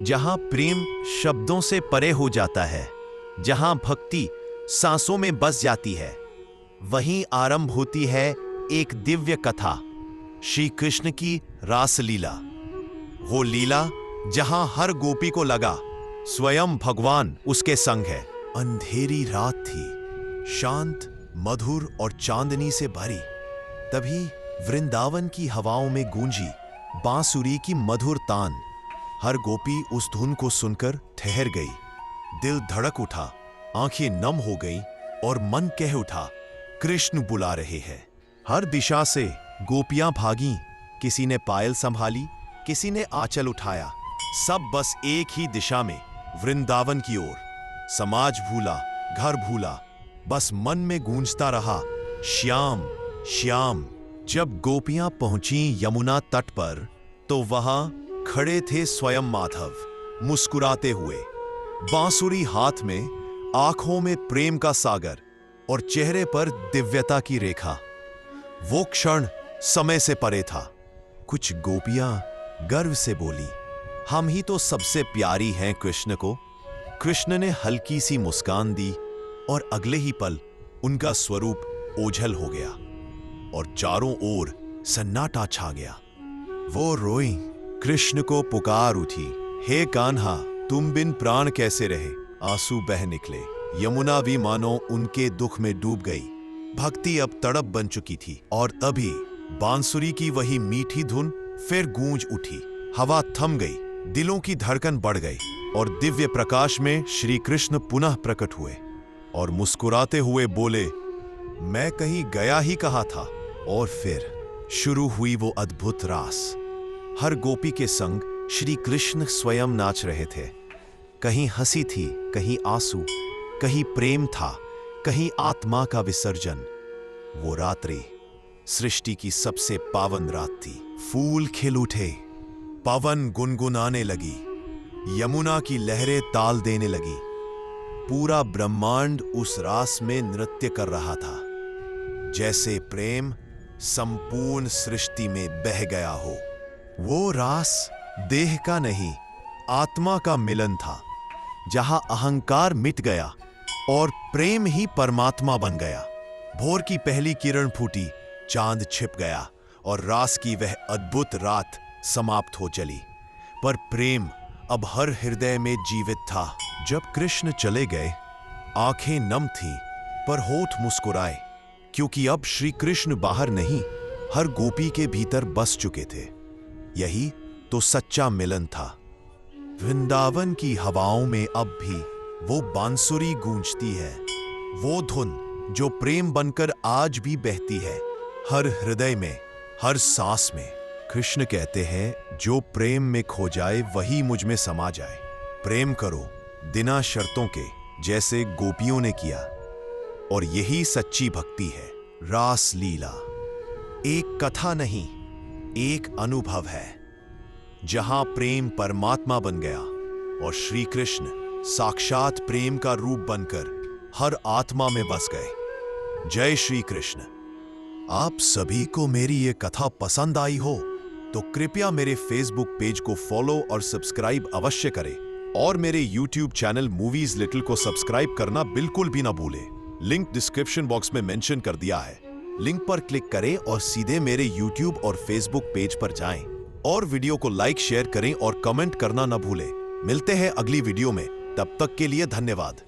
जहां प्रेम शब्दों से परे हो जाता है, जहां भक्ति सांसों में बस जाती है, वहीं आरंभ होती है एक दिव्य कथा, श्री कृष्ण की रासलीला। वो लीला जहां हर गोपी को लगा स्वयं भगवान उसके संग है। अंधेरी रात थी, शांत, मधुर और चांदनी से भरी। तभी वृंदावन की हवाओं में गूंजी बांसुरी की मधुर तान। हर गोपी उस धुन को सुनकर ठहर गई। दिल धड़क उठा, आंखें नम हो गईं और मन कह उठा, कृष्ण बुला रहे हैं। हर दिशा से गोपियां भागीं, किसी ने पायल संभाली, किसी ने आंचल उठाया। सब बस एक ही दिशा में, वृंदावन की ओर। समाज भूला, घर भूला, बस मन में गूंजता रहा, श्याम श्याम। जब गोपियां पहुंची यमुना तट पर, तो वहां खड़े थे स्वयं माधव, मुस्कुराते हुए, बांसुरी हाथ में, आंखों में प्रेम का सागर और चेहरे पर दिव्यता की रेखा। वो क्षण समय से परे था। कुछ गोपियां गर्व से बोली, हम ही तो सबसे प्यारी हैं कृष्ण को। कृष्ण ने हल्की सी मुस्कान दी और अगले ही पल उनका स्वरूप ओझल हो गया और चारों ओर सन्नाटा छा गया। वो रोई, कृष्ण को पुकार उठी, हे कान्हा, तुम बिन प्राण कैसे रहे। आंसू बह निकले, यमुना भी मानो उनके दुख में डूब गई। भक्ति अब तड़प बन चुकी थी और तभी बांसुरी की वही मीठी धुन फिर गूंज उठी। हवा थम गई, दिलों की धड़कन बढ़ गई और दिव्य प्रकाश में श्री कृष्ण पुनः प्रकट हुए और मुस्कुराते हुए बोले, मैं कहीं गया ही कहा था। और फिर शुरू हुई वो अद्भुत रास। हर गोपी के संग श्री कृष्ण स्वयं नाच रहे थे। कहीं हंसी थी, कहीं आंसू, कहीं प्रेम था, कहीं आत्मा का विसर्जन। वो रात्रि सृष्टि की सबसे पावन रात थी। फूल खिल उठे, पवन गुनगुनाने लगी, यमुना की लहरें ताल देने लगी। पूरा ब्रह्मांड उस रास में नृत्य कर रहा था, जैसे प्रेम संपूर्ण सृष्टि में बह गया हो। वो रास देह का नहीं, आत्मा का मिलन था, जहां अहंकार मिट गया और प्रेम ही परमात्मा बन गया। भोर की पहली किरण फूटी, चांद छिप गया और रास की वह अद्भुत रात समाप्त हो चली। पर प्रेम अब हर हृदय में जीवित था। जब कृष्ण चले गए, आंखें नम थीं, पर होठ मुस्कुराए, क्योंकि अब श्री कृष्ण बाहर नहीं, हर गोपी के भीतर बस चुके थे। यही तो सच्चा मिलन था। वृंदावन की हवाओं में अब भी वो बांसुरी गूंजती है, वो धुन जो प्रेम बनकर आज भी बहती है, हर हृदय में, हर सांस में। कृष्ण कहते हैं, जो प्रेम में खो जाए वही मुझ में समा जाए। प्रेम करो बिना शर्तों के, जैसे गोपियों ने किया। और यही सच्ची भक्ति है। रास लीला एक कथा नहीं, एक अनुभव है, जहां प्रेम परमात्मा बन गया और श्री कृष्ण साक्षात प्रेम का रूप बनकर हर आत्मा में बस गए। जय श्री कृष्ण। आप सभी को मेरी ये कथा पसंद आई हो तो कृपया मेरे फेसबुक पेज को फॉलो और सब्सक्राइब अवश्य करें और मेरे यूट्यूब चैनल मूवीज लिटिल को सब्सक्राइब करना बिल्कुल भी ना भूलें। लिंक डिस्क्रिप्शन बॉक्स में मेंशन कर दिया है। लिंक पर क्लिक करें और सीधे मेरे यूट्यूब और फेसबुक पेज पर जाएं और वीडियो को लाइक, शेयर करें और कमेंट करना ना भूलें। मिलते हैं अगली वीडियो में, तब तक के लिए धन्यवाद।